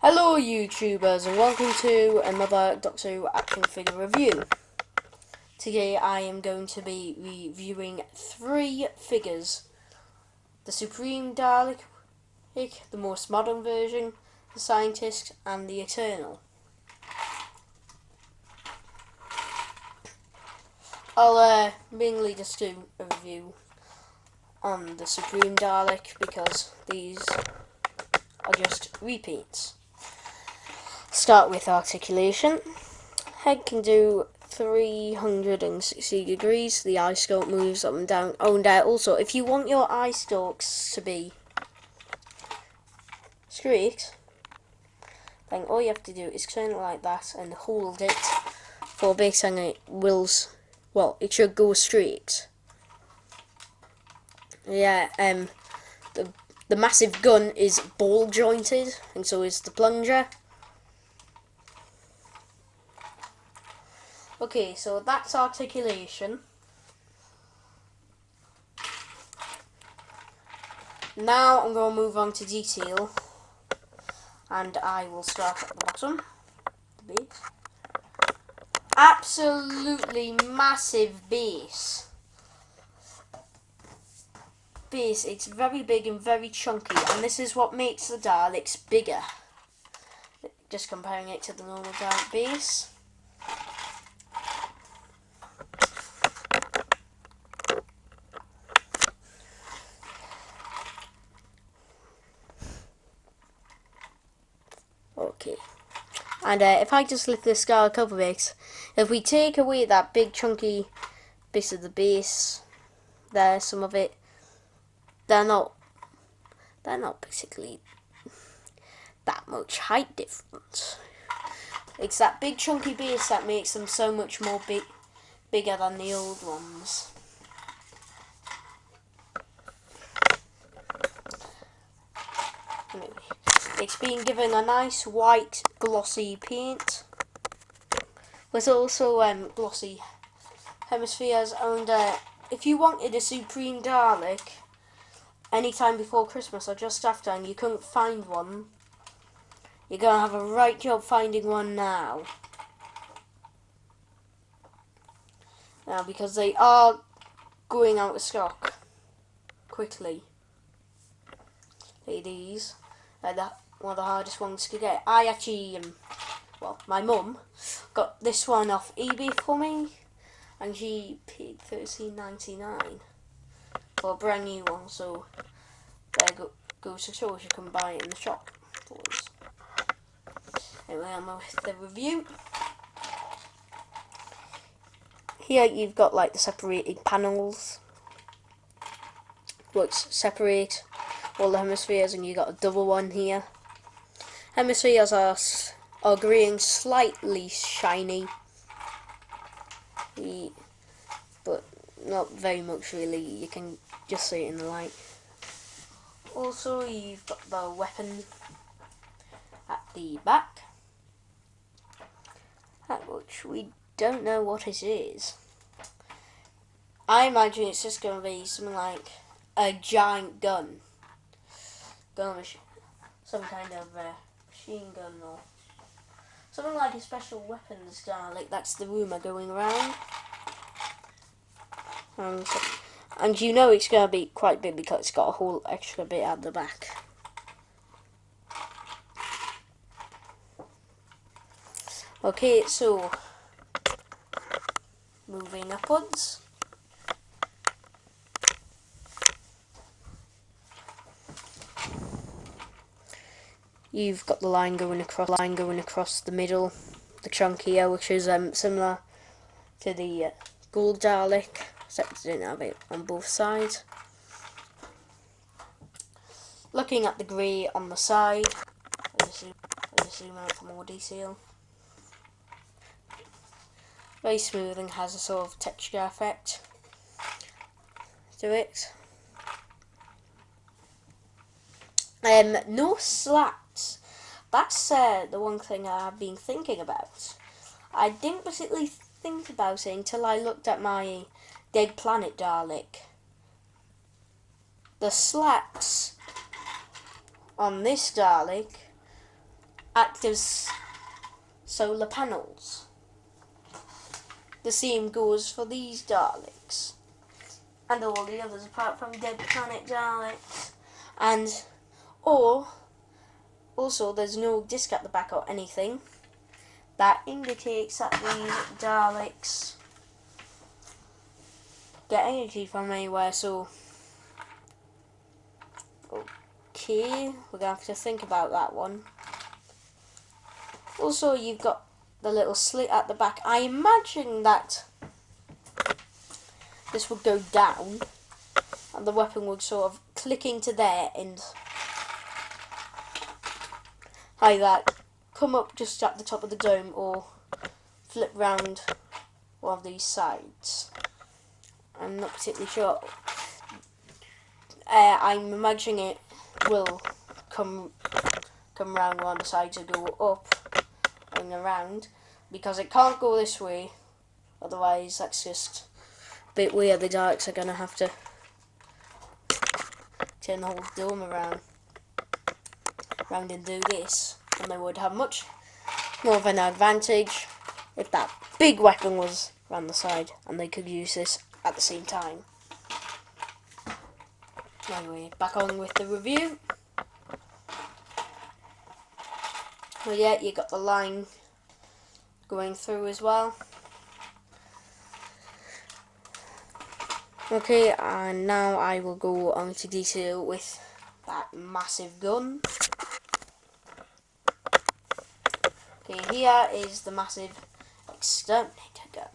Hello YouTubers and welcome to another Doctor Who action figure review. Today I am going to be reviewing 3 figures. The Supreme Dalek, the most modern version, the Scientist and the Eternal. I'll mainly just do a review on the Supreme Dalek because these are just repeats. Start with articulation. Head can do 360 degrees. The eye stalk moves up and down. Oh, and also, if you want your eye stalks to be straight, then all you have to do is turn it like that and hold it for a bit, and it will, well, it should go straight. Yeah, the massive gun is ball jointed, and so is the plunger. Okay, so that's articulation. Now I'm going to move on to detail, and I will start at the bottom, the base. Absolutely massive base. It's very big and very chunky, and this is what makes the Daleks bigger. Just comparing it to the normal Dalek base. Okay, and if I just lift this guy a couple bits, if we take away that big chunky bit of the base there, some of it, they're not basically that much height difference. It's that big chunky base that makes them so much more bigger than the old ones. Anyway, it's been given a nice white glossy paint with also glossy hemispheres, and if you wanted a Supreme Dalek anytime before Christmas or just after and you couldn't find one, you're going to have a right job finding one now. Because they are going out of stock quickly. These are one of the hardest ones to get. I actually, well, my mum got this one off eBay for me, and she paid $13.99 for a brand new one. So there goes to show you can buy it in the shop. Anyway, I'm with the review. Here you've got like the separated panels, which separate all the hemispheres, and you got a double one here. Hemispheres are grey and slightly shiny, but not very much really. You can just see it in the light. Also, you've got the weapon at the back, which we don't know what it is. I imagine it's just going to be something like a giant gun. Some kind of machine gun or something like a special weapons Dalek. That's the rumour going around. And you know it's going to be quite big because it's got a whole extra bit at the back. Okay, so moving upwards. You've got the line going across the middle, the chunk here, which is similar to the gold Dalek, except it didn't have it on both sides. Looking at the grey on the side, I'll just zoom out for more detail. Very smooth and has a sort of texture effect to it. No slats. That's the one thing I've been thinking about. I didn't particularly think about it until I looked at my Dead Planet Dalek. The slats on this Dalek act as solar panels. The same goes for these Daleks and all the others apart from Dead Planet Daleks. And also there's no disc at the back or anything. That indicates that these Daleks get energy from anywhere, so okay, we're gonna have to think about that one. Also, you've got the little slit at the back. I imagine that this would go down and the weapon would sort of click into there and like that, come up just at the top of the dome or flip round one of these sides. I'm not particularly sure. I'm imagining it will come round one of the sides and go up and around, because it can't go this way, otherwise that's just a bit weird. The Daleks are going to have to turn the whole dome around and do this, and they would have much more of an advantage if that big weapon was around the side and they could use this at the same time. Anyway, back on with the review. Well, yeah, you got the line going through as well. Okay, and now I will go on to detail with that massive gun. Okay, here is the massive exterminator gun.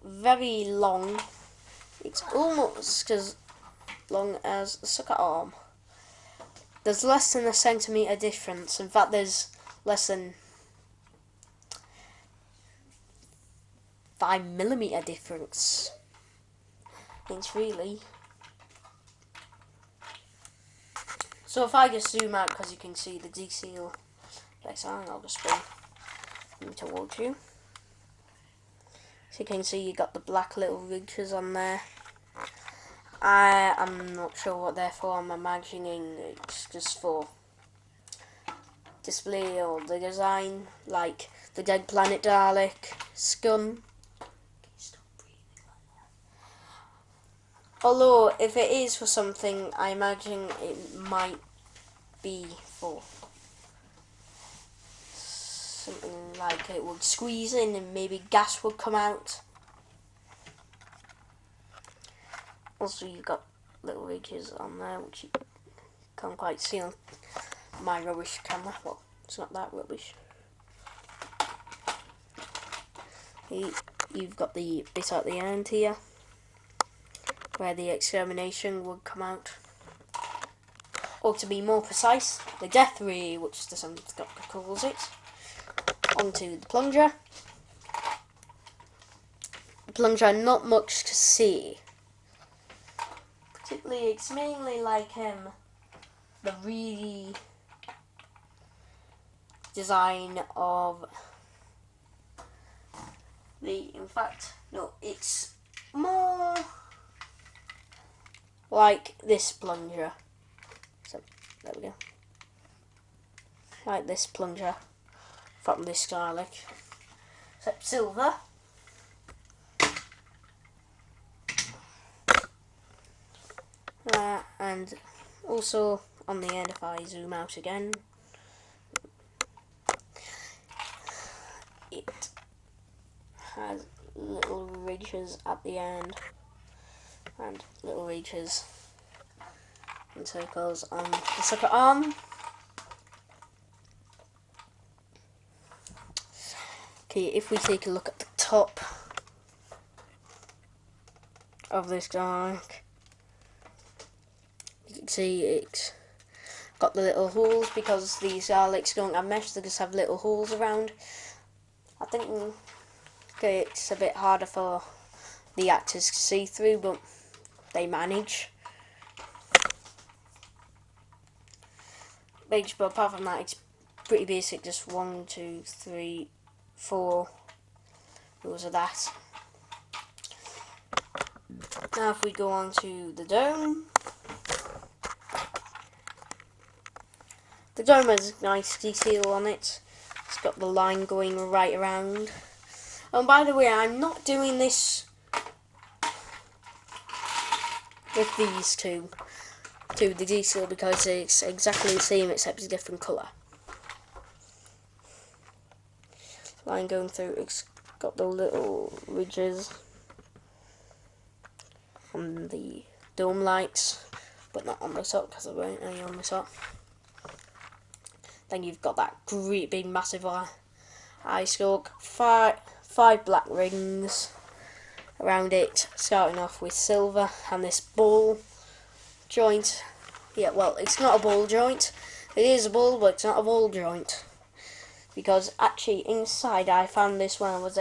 Very long. It's almost as long as the sucker arm. There's less than a centimetre difference. In fact, there's less than 5mm difference. It's really. So if I just zoom out, because you can see the detail, I'll just bring towards you. So you can see you got the black little ridges on there. I'm not sure what they're for. I'm imagining it's just for display or the design, like the Dead Planet Dalek gun. Although if it is for something, I imagine it might be for something like it would squeeze in and maybe gas would come out. Also, you've got little ridges on there which you can't quite see on my rubbish camera. Well, it's not that rubbish. You've got the bit at the end here where the extermination would come out. Or to be more precise, the death ray, which the some calls it, onto the plunger. The plunger, not much to see. Particularly, it's mainly like the really design of in fact, no, it's more like this plunger. So, there we go. Like this plunger from this Dalek, except silver. And also on the end, if I zoom out again, it has little ridges at the end and little ridges and circles on the sucker arm. Okay, if we take a look at the top of this Dalek, you can see it's got the little holes because these Daleks don't have mesh, they just have little holes around. I think it's a bit harder for the actors to see through, but they manage. But apart from that, it's pretty basic, just 1, 2, 3, 4 rows of that. Now if we go on to the dome, The dome has nice detail on it. It's got the line going right around. And by the way, I'm not doing this with these two to the detail because it's exactly the same except it's a different colour. Line going through, it's got the little ridges on the dome lights, but not on the top because there weren't any on the top. Then you've got that great big massive eye stalk, five black rings around it, starting off with silver, and this ball joint. Yeah, well, it's not a ball joint. It is a ball, but it's not a ball joint. Because actually inside I found this when I was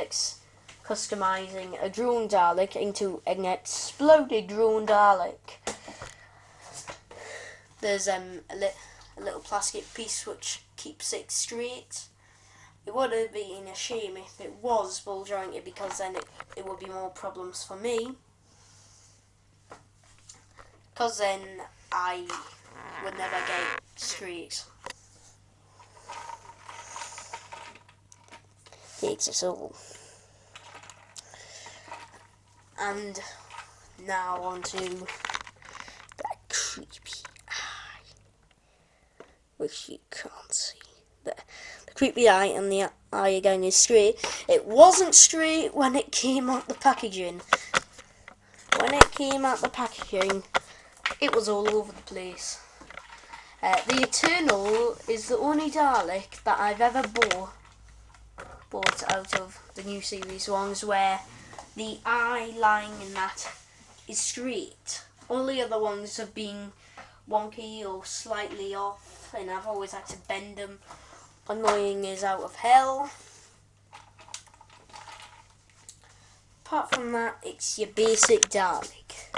customizing a drone Dalek into an exploded drone Dalek. There's a little plastic piece which keeps it straight. It would have been a shame if it was ball jointed because then it would be more problems for me. Because then I would never get straight. Takes us all. And now on to that creepy eye, which you can't see. The creepy eye and the eye again is straight. It wasn't straight when it came out the packaging. When it came out the packaging, it was all over the place. The Eternal is the only Dalek that I've ever bought out of the new series ones where the eye line in that is straight. All the other ones have been wonky or slightly off, and I've always had to bend them. Annoying as out of hell. Apart from that, it's your basic Dalek.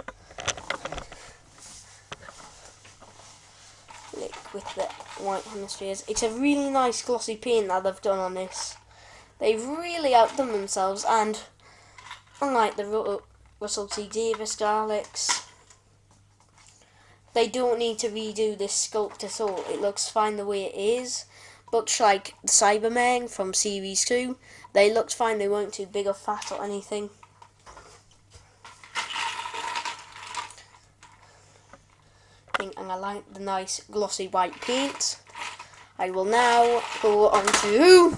Look, with the white hemispheres. It's a really nice glossy paint that they've done on this. They've really outdone themselves, and unlike the Russell T Davies Daleks, they don't need to redo this sculpt at all. It looks fine the way it is. Much like the Cybermen from Series 2, they looked fine, they weren't too big or fat or anything. And I like the nice glossy white paint. I will now go on to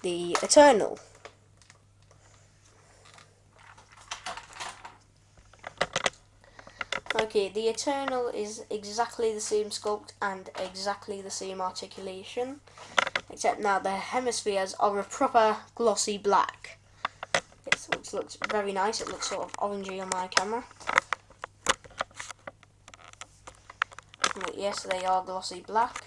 the Eternal. Okay, the Eternal is exactly the same sculpt and exactly the same articulation, except now the hemispheres are a proper glossy black. It looks very nice. It looks sort of orangey on my camera. But yes, they are glossy black.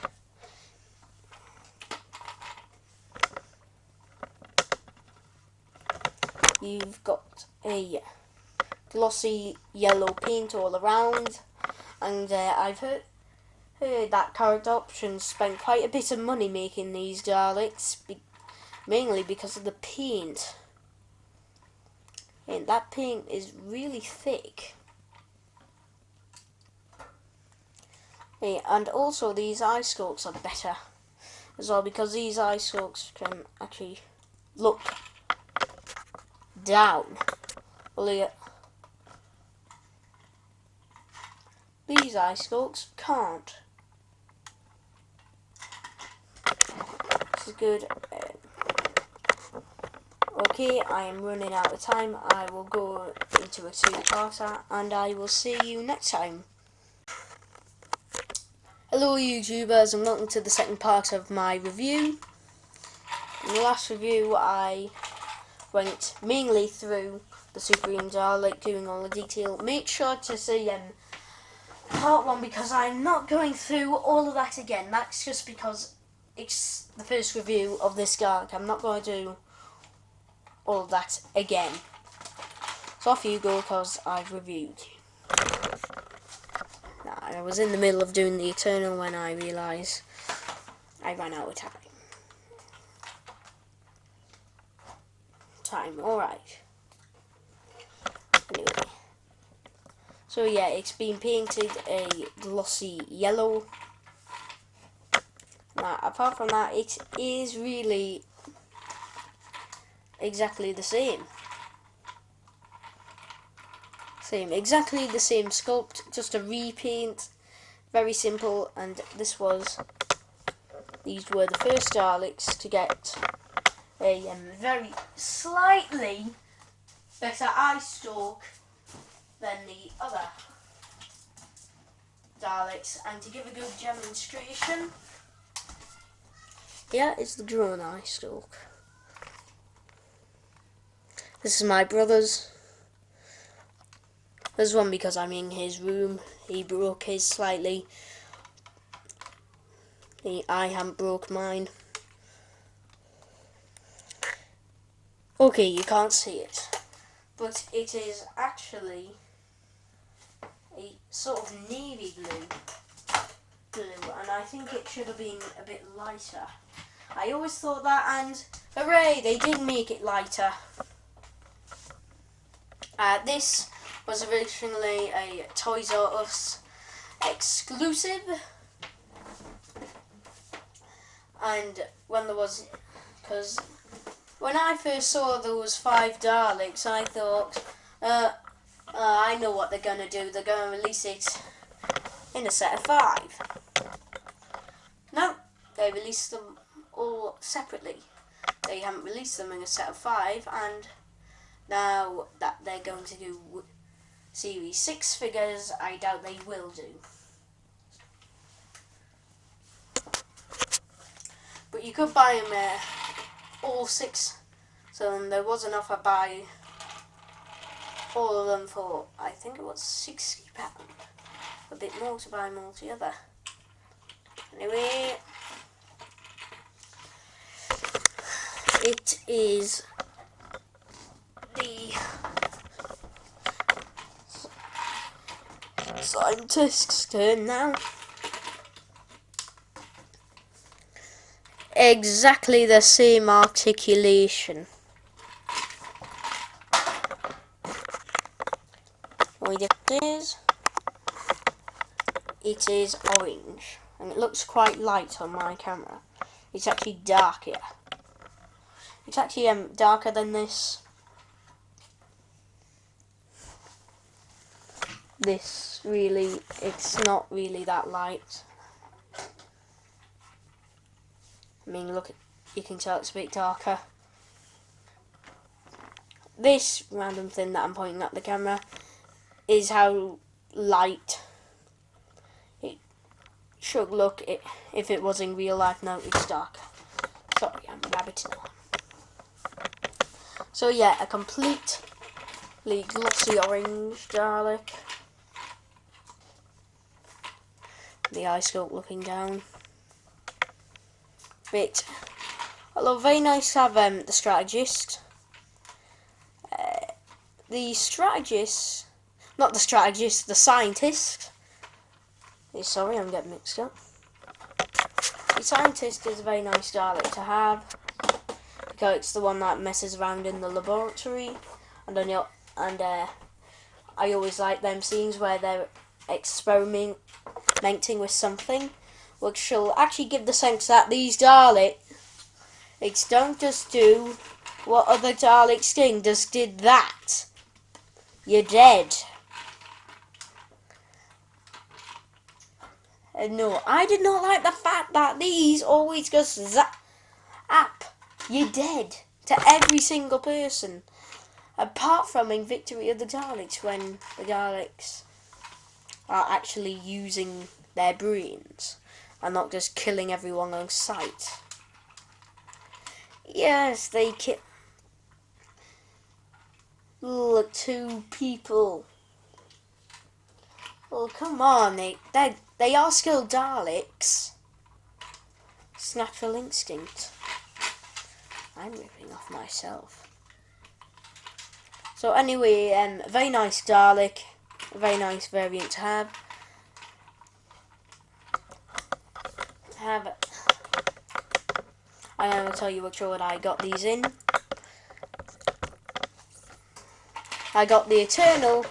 You've got a glossy yellow paint all around, and I've heard that Character Options spent quite a bit of money making these Daleks, mainly because of the paint. And that paint is really thick. And also these eye stalks are better as well, because these eye stalks can actually look down. These eye stalks can't. This is good. Okay, I am running out of time. I will go into a two-parter and I will see you next time. Hello YouTubers, and welcome to the second part of my review. In the last review I went mainly through the Supreme Dalek, doing all the detail. Make sure to see part 1 because I'm not going through all of that again. That's just because it's the first review of this Dalek. I'm not going to do all of that again. So off you go because I've reviewed. Now, I was in the middle of doing the Eternal when I realised I ran out of time. Alright. Anyway. So yeah, it's been painted a glossy yellow. Now, apart from that, it is really exactly the same. Exactly the same sculpt, just a repaint. Very simple, and these were the first Daleks to get a very slightly better eye stalk than the other Daleks. And to give a good demonstration, here is the drone eye stalk. This is my brother's. There's one because I'm in his room. He broke his slightly. I haven't broke mine. Okay, you can't see it, but it is actually a sort of navy blue, and I think it should have been a bit lighter. I always thought that, and hooray, they did make it lighter. This was originally a Toys R Us exclusive, and because when I first saw those 5 Daleks, I thought, I know what they're going to do. They're going to release it in a set of 5. No, they released them all separately. They haven't released them in a set of 5, and now that they're going to do Series 6 figures, I doubt they will do. But you could buy them all 6, so there was enough. I buy all of them for, I think it was £60, a bit more to buy them all together. Anyway, it is the scientist's turn now. Exactly the same articulation. Only difference is, it is orange, and it looks quite light on my camera. It's actually darker. It's actually darker than this. This really, it's not really that light. I mean, look, you can tell it's a bit darker. This random thing that I'm pointing at the camera is how light it should look if it was in real life. No, it's darker. Sorry, I'm rabbiting on. So yeah, a completely glossy orange Dalek. The eye scope looking down. But although very nice to have the strategist. The strategist, not the strategist, the scientist. Sorry, I'm getting mixed up. The scientist is a very nice Dalek to have because it's the one that messes around in the laboratory, and I always like them scenes where they're experimenting with something, which will actually give the sense that these Daleks don't just do what other Daleks did, just did that. You're dead. No, I did not like the fact that these always just zap. You're dead to every single person. Apart from in Victory of the Daleks, when the Daleks are actually using their brains and not just killing everyone on sight. Yes, they kill. Look, 2 people. Well, come on, they are still Daleks. It's natural instinct. I'm ripping off myself. So anyway, very nice Dalek, a very nice variant to have. I'm going to tell you which order I got these in. I got the Eternal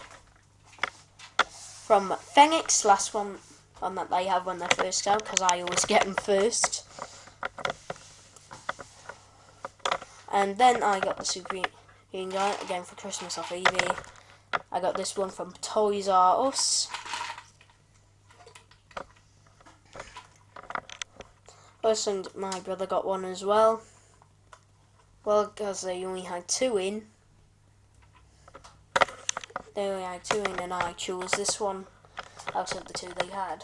from Phoenix, last one that they have when they're first out, because I always get them first. And then I got the Supreme guy again for Christmas off eBay. I got this one from Toys R Us. And my brother got one as well. Well, because they only had 2 in. They only had 2 in, and I chose this one out of the 2 they had.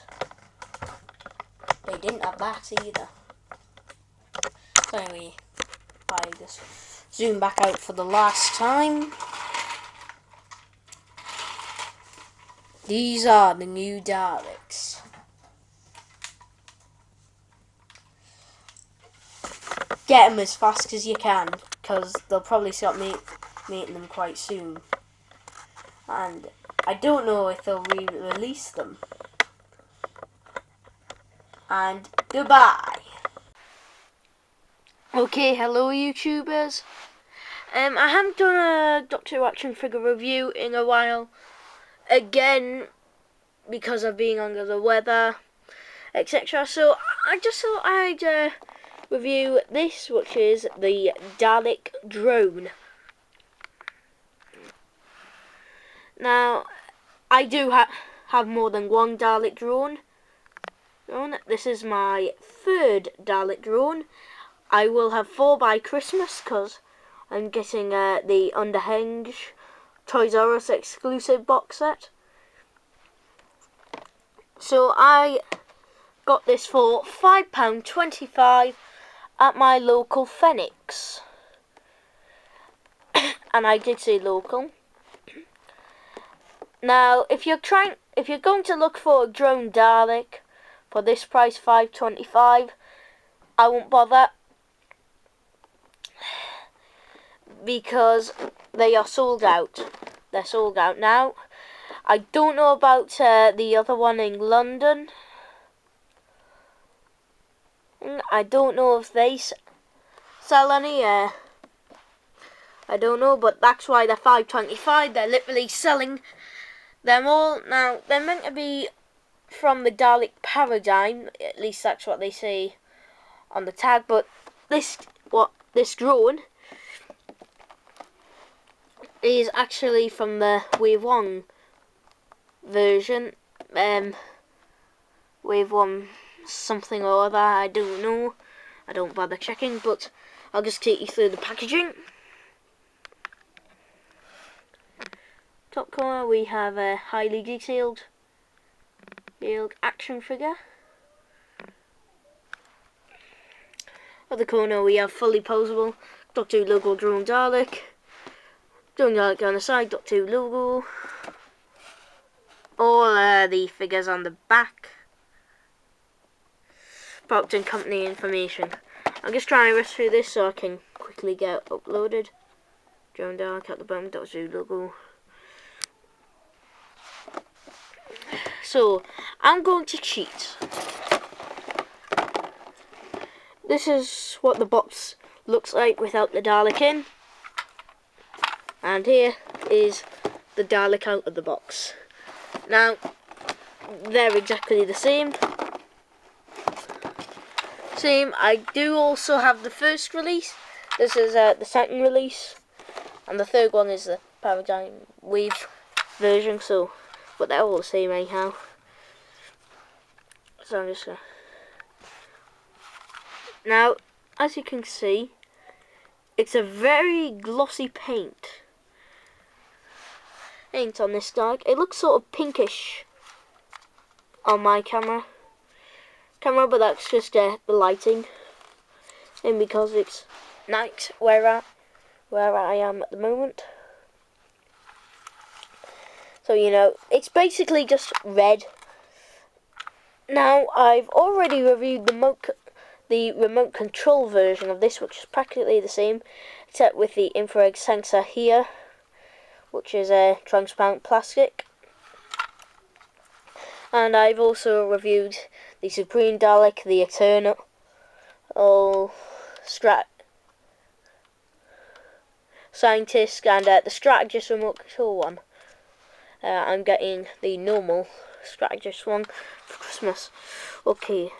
They didn't have that either. So anyway, I just zoom back out for the last time. These are the new Daleks. Get them as fast as you can, because they'll probably start making them quite soon. And I don't know if they'll re-release them. And goodbye. Okay, hello YouTubers. I haven't done a Doctor Who action figure review in a while. Again, because of being under the weather, etc. So I just thought I'd review this, which is the Dalek drone. Now, I do have more than one Dalek drone. This is my 3rd Dalek drone. I will have 4 by Christmas, because I'm getting the Underhenge Toys R Us exclusive box set. So I got this for £5.25 at my local Phoenix. And I did say local. Now, if you're going to look for a drone Dalek for this price, £5.25, I won't bother, because they are sold out. They're sold out now. I don't know about the other one in London. I don't know if they sell any. I don't know, but that's why they're £5.25. They're literally selling them all. Now, they're meant to be from the Dalek paradigm. At least that's what they say on the tag. But this drone is actually from the Wave 1 version. Wave 1 something or other, I don't know. I don't bother checking, but I'll just take you through the packaging. Top corner we have a highly detailed action figure. Other corner we have fully posable Doctor Who logo drone Dalek. Drone Dalek on the side, Doctor Who logo. All the figures on the back. Product and company information. I'm just trying to rush through this so I can quickly get uploaded. Drone Dalek at the bottom, Doctor Who logo. So, I'm going to cheat. This is what the box looks like without the Dalek in. And here is the Dalek out of the box. Now, they're exactly the same. I do also have the first release. This is the 2nd release. And the 3rd one is the Paradigm Wave version. So, but they're all the same anyhow. So I'm just gonna... Now, as you can see, it's a very glossy paint on this Dalek. It looks sort of pinkish on my camera, but that's just the lighting, and because it's night where I am at the moment. So you know, it's basically just red. Now, I've already reviewed the remote control version of this, which is practically the same, except with the infrared sensor here, which is a transparent plastic. And I've also reviewed the Supreme Dalek, the Eternal Scientist, and the Strategist remote control one. I'm getting the normal strategist one for Christmas. Okay,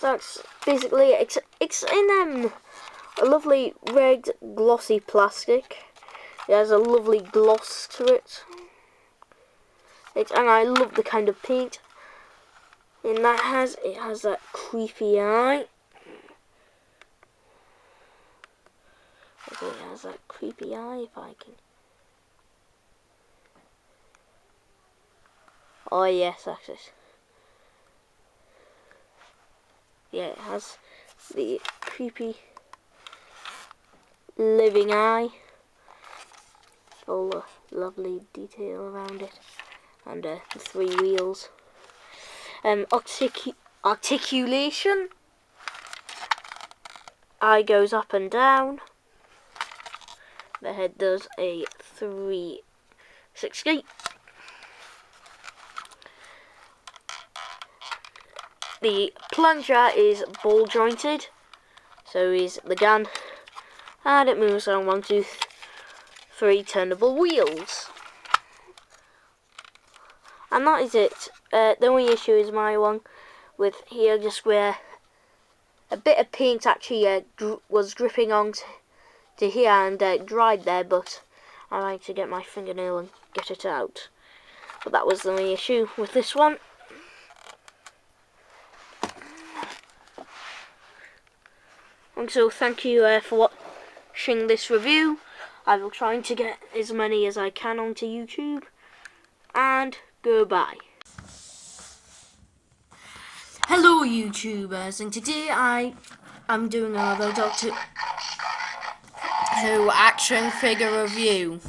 that's basically it. It's in a lovely red glossy plastic. It has a lovely gloss to it. And I love the kind of paint. And it has that creepy eye. Okay, it has that creepy eye if I can. Oh yes, that's it. Yeah, it has the creepy living eye. All the lovely detail around it. And the 3 wheels. Articulation. Eye goes up and down. The head does a 360. The plunger is ball jointed, so is the gun, and it moves on 1, 2, 3 turnable wheels. And that is it. The only issue is my one with here, just where a bit of paint actually was dripping on to here and dried there, but I like to get my fingernail and get it out. But that was the only issue with this one. And so thank you for watching this review. I will try to get as many as I can onto YouTube. And goodbye. Hello YouTubers, and today I am doing another Doctor Who action figure review.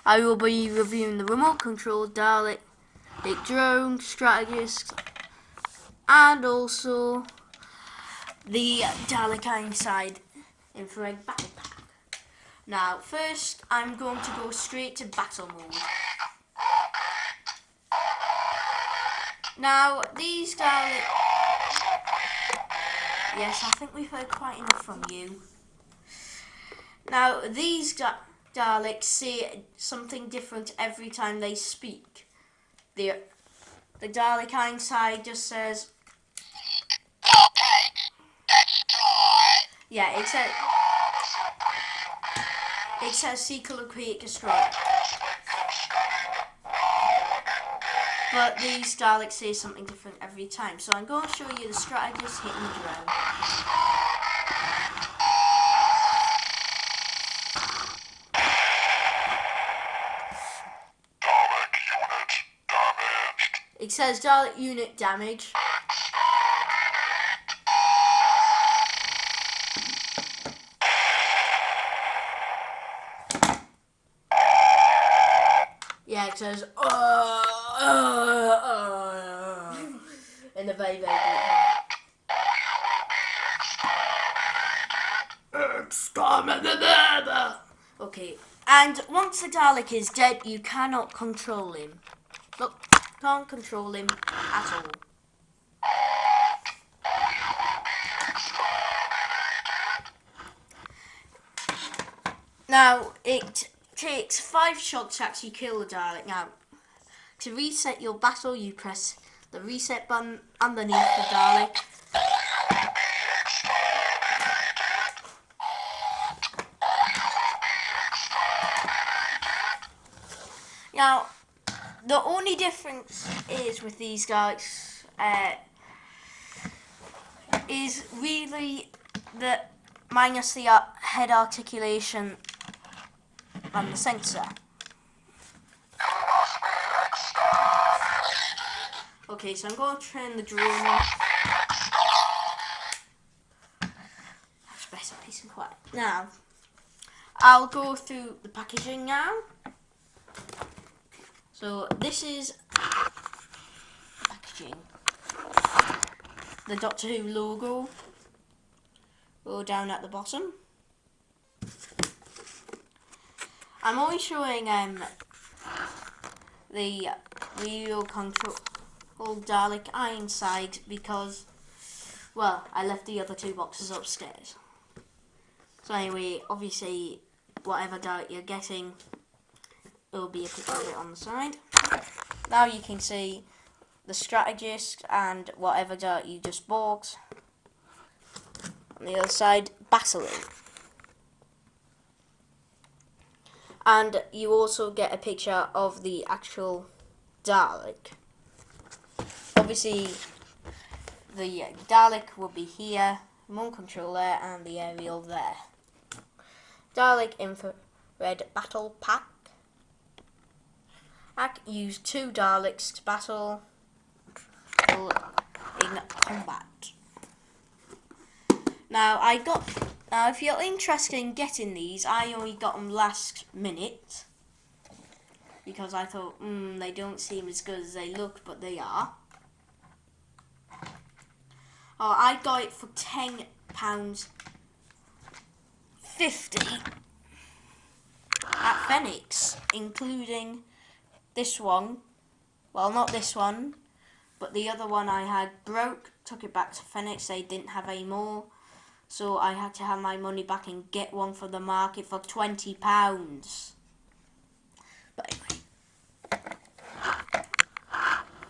I will be reviewing the remote control Dalek, the drone strategist, and also the Dalek Ironside infrared battle pack. Now first I'm going to go straight to battle mode. Now these Dalek... Yes, I think we've heard quite enough from you. Now these Daleks say something different every time they speak. The Dalek Ironside just says... Yeah, it says sequel create destroy. But these Daleks say something different every time. So I'm going to show you the strategist hitting the drone. It says Dalek unit damage. Yeah, it says in a very, very deep way. Okay, and once the Dalek is dead, you cannot control him. Look, can't control him at all. Now, it takes 5 shots to actually kill the Dalek. Now, to reset your battle, you press the reset button underneath the Dalek. Now, the only difference is with these Daleks is really the minus the head articulation and the sensor. Okay, so I'm going to turn the drone off. That's better, peace and quiet. Now, I'll go through the packaging now. So this is the packaging. The Doctor Who logo. Go down at the bottom. I'm only showing the real control Dalek Ironside because, well, I left the other 2 boxes upstairs. So anyway, obviously whatever Dalek you're getting, there will be a picture of it on the side. Now you can see the strategist and whatever Dalek you just bought. On the other side, battling. And you also get a picture of the actual Dalek. Obviously, the Dalek will be here, remote control there, and the aerial there. Dalek infrared battle pack. Use 2 Daleks to battle in combat. Now if you're interested in getting these, I only got them last minute because I thought, they don't seem as good as they look, but they are. Oh, I got it for £10.50 at Phoenix, including this one. Well, not this one, but the other one I had broke. Took it back to Phoenix. They didn't have any more, so I had to have my money back and get one from the market for £20. But anyway,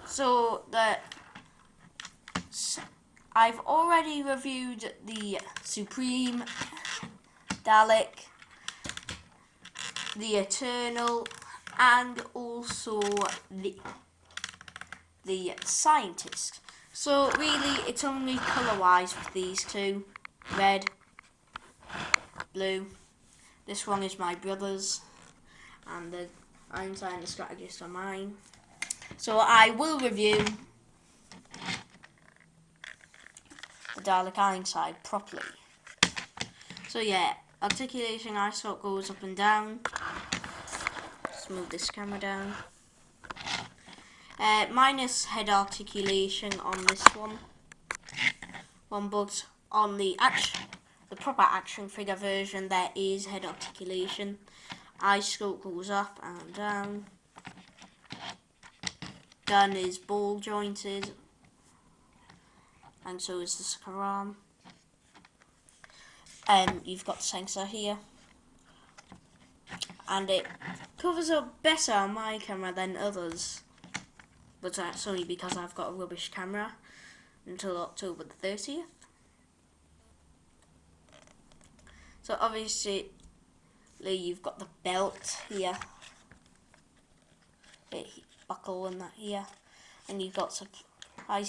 so I've already reviewed the Supreme Dalek, the Eternal, and also the Scientist. So really, it's only colour-wise with these two: red, blue. This one is my brother's, and the Ironside and the Strategist are mine. So I will review the Dalek Ironside properly. So yeah, articulation eye socket goes up and down. Let's move this camera down. Minus head articulation on this one, but on the proper action figure version there is head articulation. Eye scope goes up and down. Gun is ball jointed, and so is the sucker arm. You've got the sensor here, and it covers up better on my camera than others, but that's only because I've got a rubbish camera until October the 30th. So obviously you've got the belt here, buckle and that here, and you've got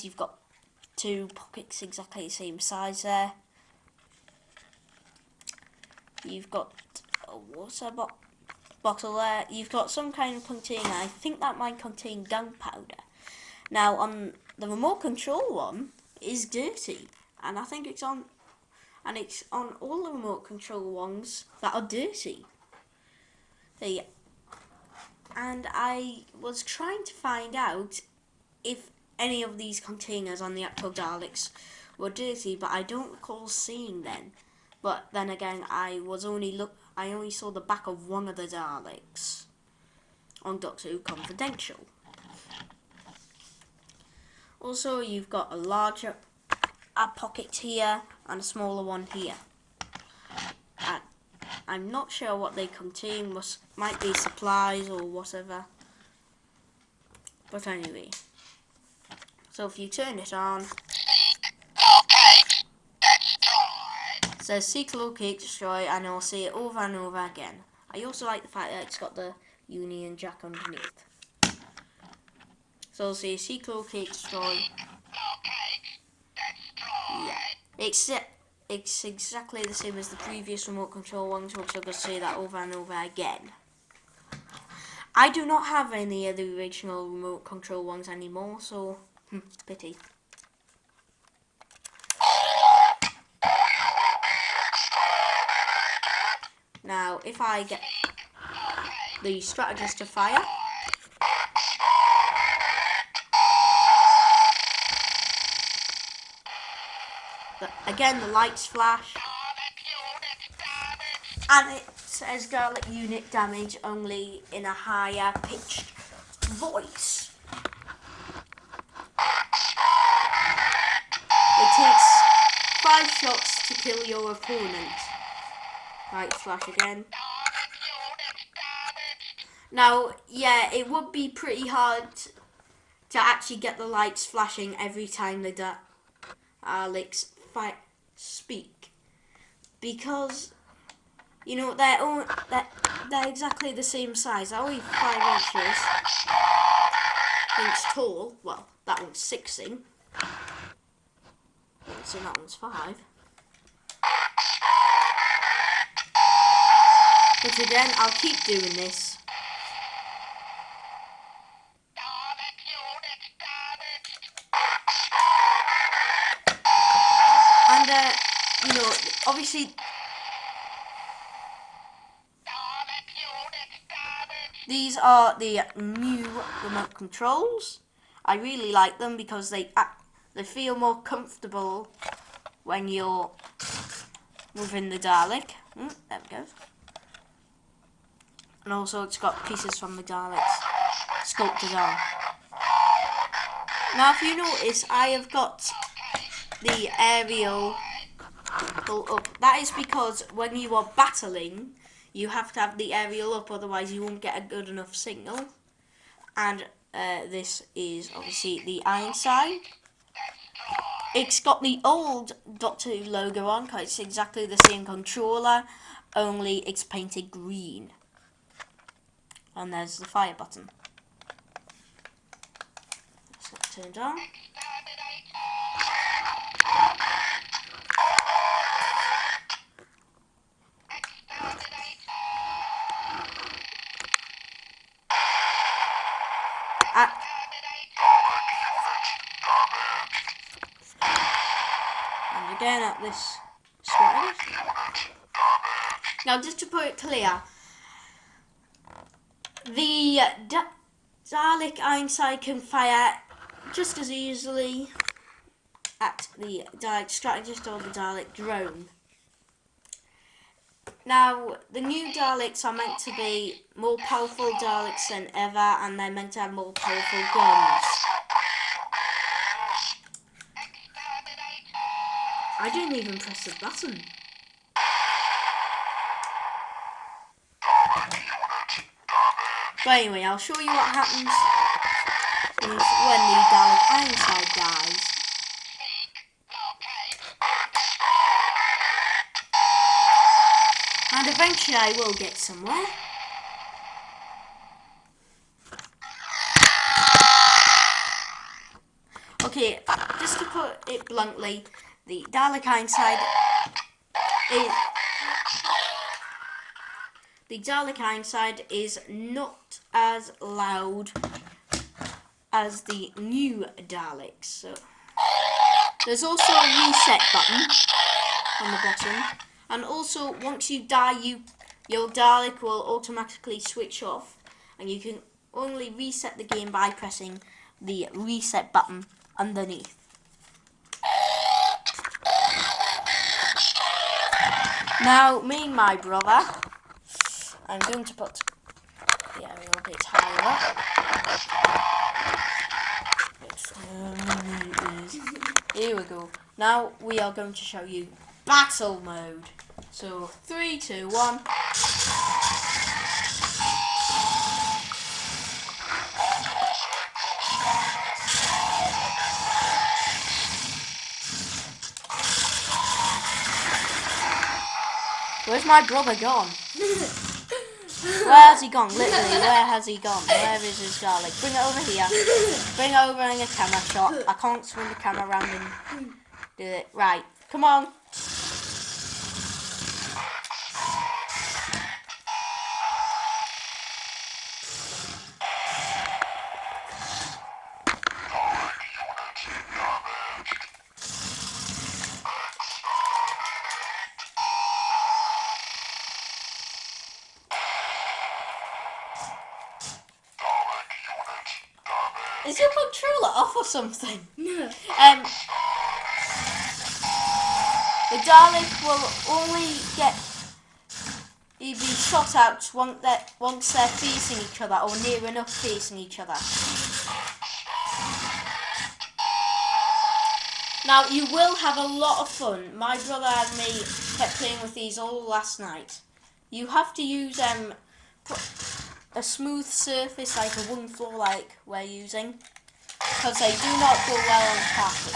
you've got 2 pockets exactly the same size there. You've got a water bottle there. You've got some kind of container. I think that might contain gunpowder. Now on the remote control one is dirty, and I think it's on all the remote control ones that are dirty. And I was trying to find out if any of these containers on the actual Daleks were dirty, but I don't recall seeing them. But then again, I only saw the back of one of the Daleks on Doctor Who Confidential. Also, you've got a larger pocket here and a smaller one here. I'm not sure what they contain. Might be supplies or whatever. But anyway, so if you turn it on, it says seek, locate, destroy, and I'll say it over and over again. I also like the fact that it's got the Union Jack underneath. So I'll say seek, locate, destroy. Yeah, it's exactly the same as the previous remote control ones, which I'm going to say that over and over again. I do not have any of the original remote control ones anymore, so pity. Now, if I get the strategist to fire, again the lights flash, and it says Dalek unit damage, only in a higher pitched voice. It takes 5 shots to kill your opponent. Lights flash again. Now, yeah, it would be pretty hard to actually get the lights flashing every time the Daleks speak, because you know they're exactly the same size. They're only 5 inches tall. Well, that one's 6 so that one's 5. But again, I'll keep doing this. And you know, obviously, these are the new remote controls. I really like them because they feel more comfortable when you're within the Dalek. There we go. And also it's got pieces from the Daleks sculpted on. Now if you notice, I have got the aerial pull up. That is because when you are battling, you have to have the aerial up, otherwise you won't get a good enough signal. And this is obviously the Ironside. It's got the old Doctor Who logo on, because it's exactly the same controller, only it's painted green. And there's the fire button. It's not turned on. And again at this square. Now just to put it clear, the Dalek Ironside can fire just as easily at the Dalek strategist or the Dalek drone. Now, the new Daleks are meant to be more powerful Daleks than ever, and they're meant to have more powerful guns. I didn't even press the button. But anyway, I'll show you what happens when the Dalek Ironside dies. And eventually I will get somewhere. Okay, just to put it bluntly, the Dalek Ironside is not as loud as the new Daleks. So there's also a reset button on the bottom, and also once you die, your Dalek will automatically switch off, and you can only reset the game by pressing the reset button underneath. Now, me and my brother, I'm going to put the aerial a bit higher up. Here we go. Now we are going to show you battle mode. So 3, 2, 1. Where's my brother gone? Where has he gone? Literally, where has he gone? Where is his Dalek? Bring it over here. Bring it over in a camera shot. I can't swing the camera around and do it. Right, come on. Is your controller off or something? No. The Dalek will only be shot out once they're facing each other, or near enough facing each other. Now you will have a lot of fun. My brother and me kept playing with these all last night. You have to use a smooth surface like a wooden floor like we're using, because they do not go well on carpet.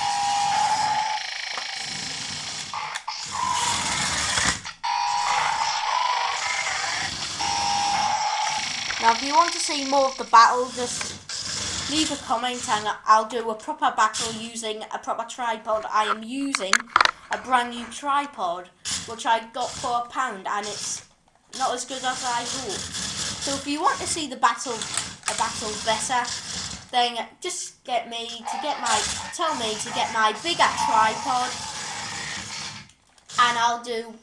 Now if you want to see more of the battle, just leave a comment and I'll do a proper battle using a proper tripod. I am using a brand new tripod which I got for £1 and it's not as good as I thought. So if you want to see a battle better, then just tell me to get my bigger tripod and I'll do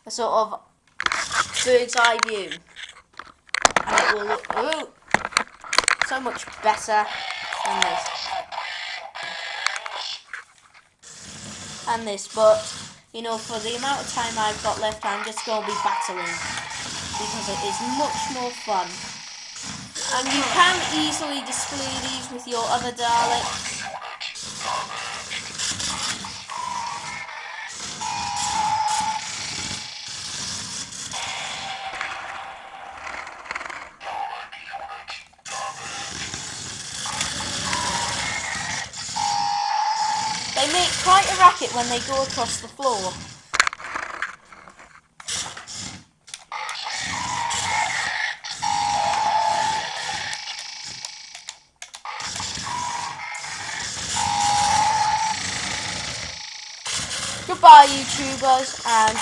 a sort of bird's eye view. And it will look so much better than this. But you know, for the amount of time I've got left, I'm just going to be battling because it is much more fun. And you can easily display these with your other Daleks. They make quite a racket when they go across the floor. Goodbye, YouTubers, and